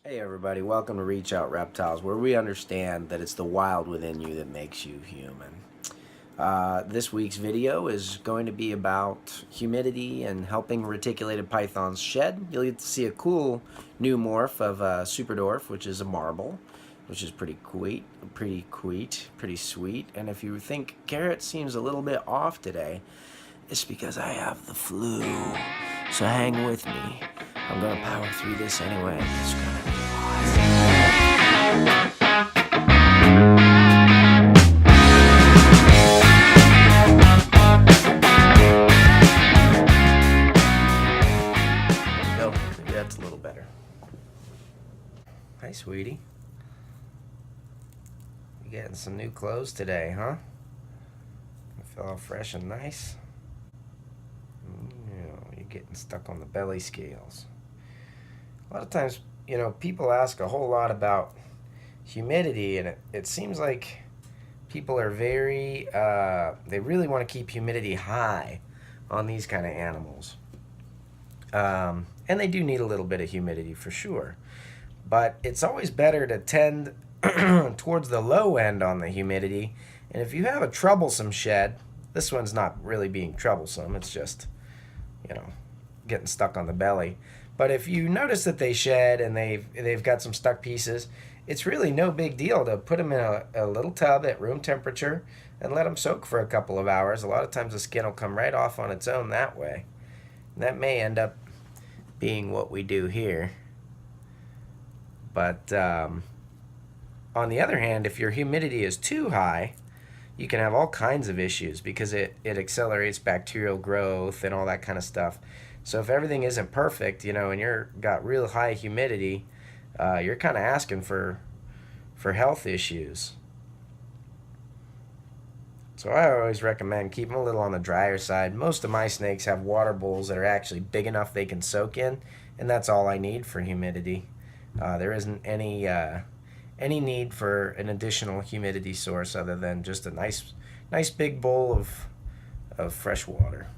Hey everybody, welcome to Reach Out Reptiles, where we understand that it's the wild within you that makes you human. This week's video is going to be about humidity and helping reticulated pythons shed. You'll get to see a cool new morph of Superdwarf, which is a marble, which is pretty sweet. And if you think Garrett seems a little bit off today, it's because I have the flu. So hang with me. I'm gonna power through this anyway. It's gonna be There we go. Maybe that's a little better. Hi, sweetie. You getting some new clothes today, huh? You feel all fresh and nice? You're getting stuck on the belly scales. A lot of times, people ask a whole lot about humidity, and it seems like people are they really want to keep humidity high on these kind of animals. And they do need a little bit of humidity for sure. But it's always better to tend towards the low end on the humidity. And if you have a troublesome shed, this one's not really being troublesome, it's just, getting stuck on the belly. But if you notice that they shed and they've got some stuck pieces, it's really no big deal to put them in a little tub at room temperature and let them soak for a couple of hours. A lot of times the skin will come right off on its own that way. And that may end up being what we do here. But on the other hand, if your humidity is too high, you can have all kinds of issues because it accelerates bacterial growth and all that kind of stuff. So if everything isn't perfect, and you're got real high humidity, you're kind of asking for health issues. So I always recommend keeping a little on the drier side. Most of my snakes have water bowls that are actually big enough they can soak in, and that's all I need for humidity. There isn't any need for an additional humidity source other than just a nice big bowl of fresh water.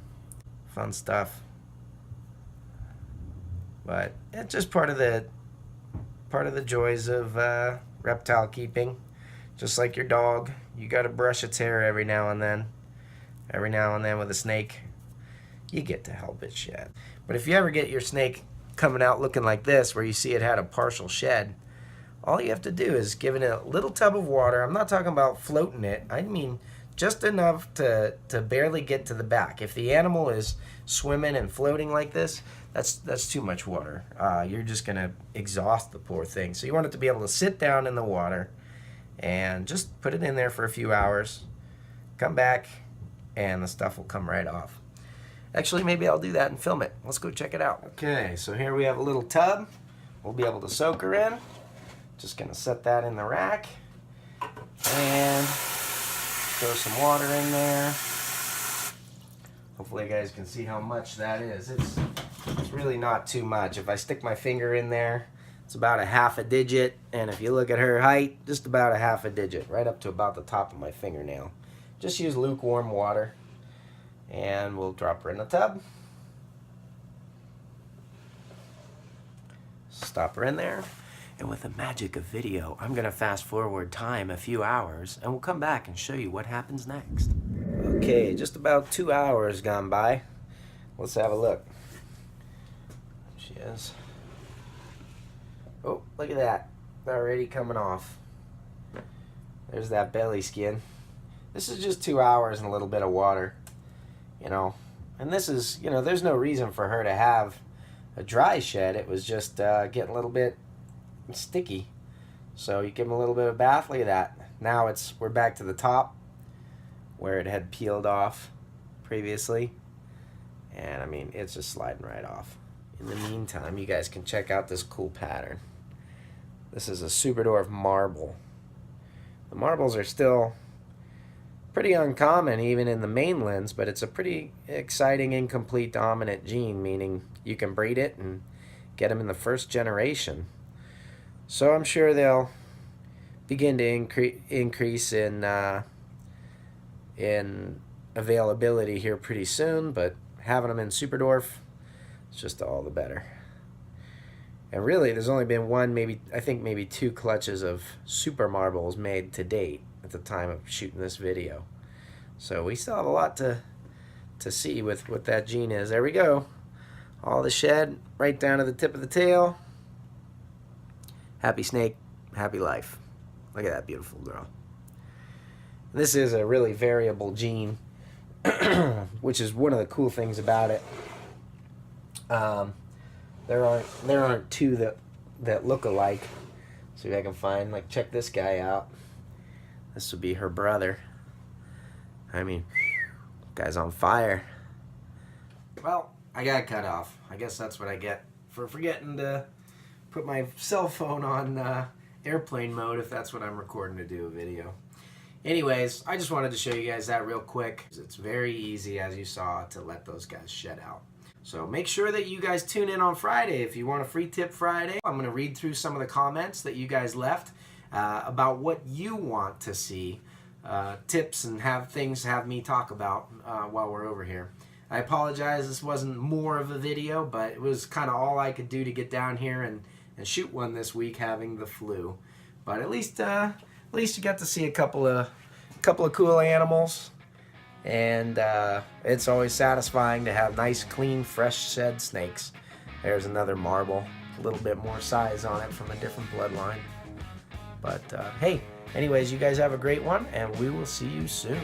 Fun stuff. But it's just part of the joys of reptile keeping. Just like your dog, you got to brush its hair every now and then. Every now and then with a snake, you get to help it shed. But if you ever get your snake coming out looking like this, where you see it had a partial shed, all you have to do is give it a little tub of water. I'm not talking about floating it. I mean just enough to barely get to the back. If the animal is swimming and floating like this, that's too much water. You're just going to exhaust the poor thing. So you want it to be able to sit down in the water and just put it in there for a few hours. Come back and the stuff will come right off. Actually, maybe I'll do that and film it. Let's go check it out. Okay, so here we have a little tub. We'll be able to soak her in. Just gonna set that in the rack and throw some water in there. Hopefully you guys can see how much that is. It's really not too much. If I stick my finger in there, it's about a half a digit, and if you look at her height, just about a half a digit, right up to about the top of my fingernail. Just use lukewarm water, and we'll drop her in the tub. Stop her in there. And with the magic of video, I'm going to fast forward time a few hours, and we'll come back and show you what happens next. Okay, just about 2 hours gone by. Let's have a look. There she is. Oh, look at that. Already coming off. There's that belly skin. This is just 2 hours and a little bit of water, And this is, there's no reason for her to have a dry shed. It was just getting a little bit sticky. So you give them a little bit of bath. Look at that. Now we're back to the top where it had peeled off previously, and I mean it's just sliding right off. In the meantime, you guys can check out this cool pattern. This is a Superdwarf marble. The marbles are still pretty uncommon even in the mainlands, but it's a pretty exciting incomplete dominant gene, meaning you can breed it and get them in the first generation. So I'm sure they'll begin to increase in availability here pretty soon, but having them in Superdwarf, it's just all the better. And really, there's only been one, I think maybe 2 clutches of super marbles made to date at the time of shooting this video. So we still have a lot to see with what that gene is. There we go. All the shed right down to the tip of the tail. Happy snake, happy life. Look at that beautiful girl. This is a really variable gene, which is one of the cool things about it. There aren't 2 that look alike. See if I can find, like, check this guy out. This would be her brother. I mean, guy's on fire. Well, I got cut off. I guess that's what I get for forgetting to put my cell phone on airplane mode if that's what I'm recording to do a video. Anyways, I just wanted to show you guys that real quick. It's very easy, as you saw, to let those guys shed out. So make sure that you guys tune in on Friday if you want a free tip Friday. I'm going to read through some of the comments that you guys left about what you want to see, tips and have me talk about while we're over here. I apologize this wasn't more of a video, but it was kind of all I could do to get down here and shoot one this week, having the flu. But at least you got to see a couple of cool animals. And it's always satisfying to have nice, clean, fresh shed snakes. There's another marble, a little bit more size on it from a different bloodline. But hey, anyways, you guys have a great one, and we will see you soon.